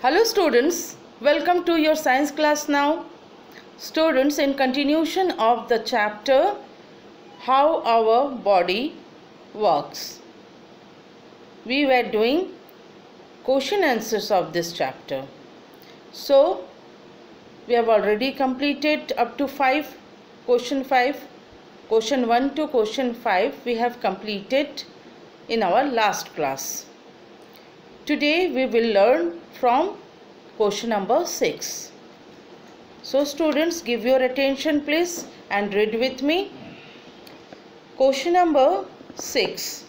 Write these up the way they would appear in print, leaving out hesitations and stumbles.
Hello students, welcome to your science class now. Students, in continuation of the chapter how our body works, we were doing question answers of this chapter. So we have already completed up to question 1 to question 5 we have completed in our last class. Today we will learn from question number 6. So students, give your attention please and read with me. Question number 6.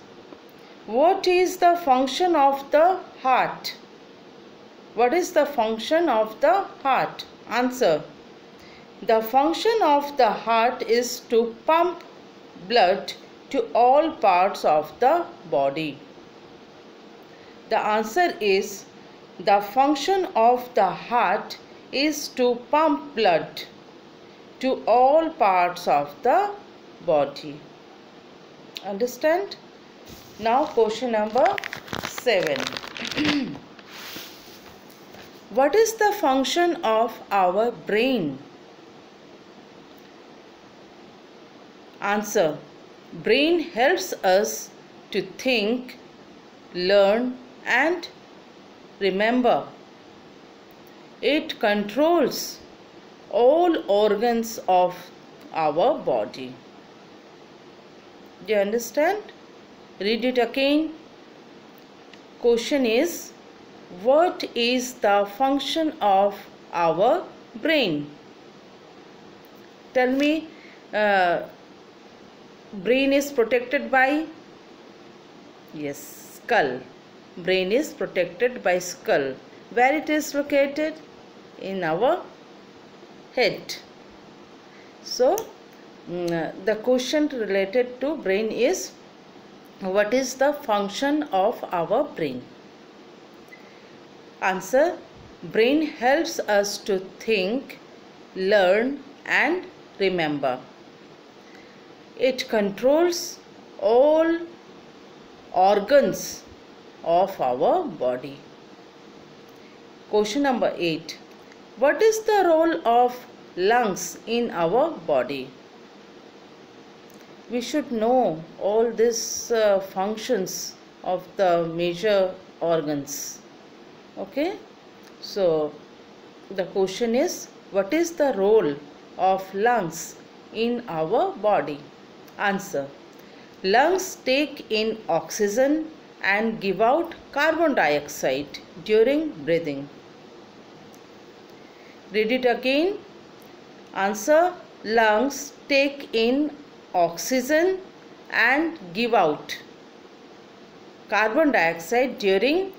What is the function of the heart? What is the function of the heart? Answer. The function of the heart is to pump blood to all parts of the body. The answer is the function of the heart is to pump blood to all parts of the body. Understand? Now question number 7. What is the function of our brain? Answer. Brain helps us to think, learn and remember. It controls all organs of our body. Do you understand? Read it again. Question is, what is the function of our brain? Tell me, brain is protected by? Yes, skull. Brain is protected by skull. Where it is located? In our head. So the question related to brain is, what is the function of our brain? Answer. Brain helps us to think, learn and remember. It controls all organs of our body. Question number 8. What is the role of lungs in our body? We should know all these functions of the major organs. Okay? So the question is, what is the role of lungs in our body? Answer. Lungs take in oxygen and give out carbon dioxide during breathing. Read it again. Answer. Lungs take in oxygen and give out carbon dioxide during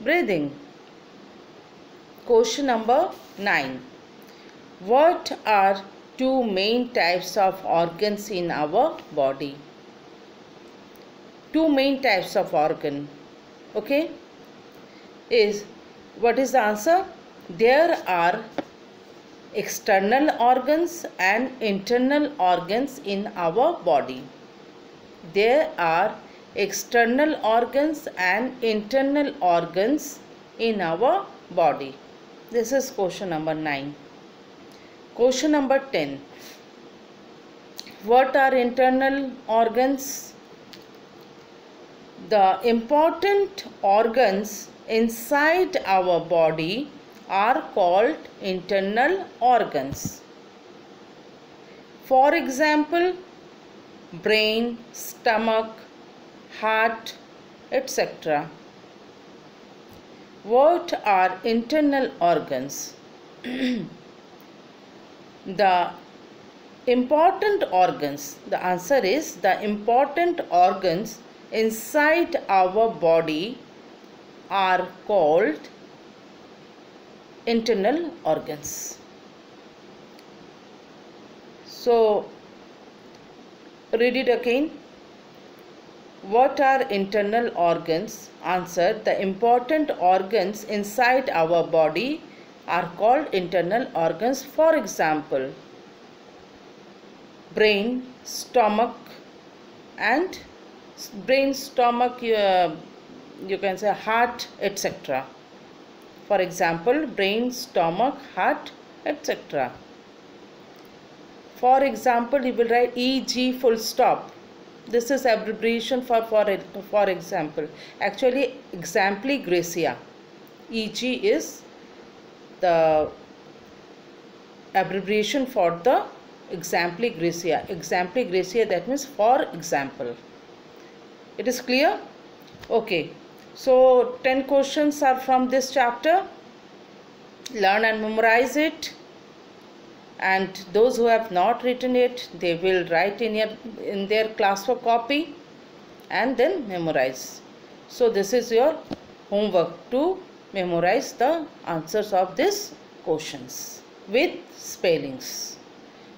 breathing. Question number 9. What are two main types of organs in our body? Two main types of organ. Okay? What is the answer? There are external organs and internal organs in our body. There are external organs and internal organs in our body. This is question number 9. Question number 10. What are internal organs? The important organs inside our body are called internal organs. For example, brain, stomach, heart, etc. What are internal organs? The important organs, the answer is the important organs inside our body are called internal organs. So read it again. What are internal organs? Answer. The important organs inside our body are called internal organs. For example, brain, stomach and brain, stomach, you can say heart, etc. For example, brain, stomach, heart, etc. For example, you will write EG full stop. This is abbreviation for example. Actually, exempli gracia. EG is the abbreviation for the exempli gracia. Exempli gracia, that means for example. It is clear? Okay. So 10 questions are from this chapter. Learn and memorize it. And those who have not written it, they will write in their classwork copy and then memorize. So this is your homework, to memorize the answers of these questions with spellings.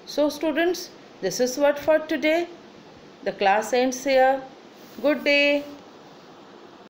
So students, this is what for today. The class ends here. Good day.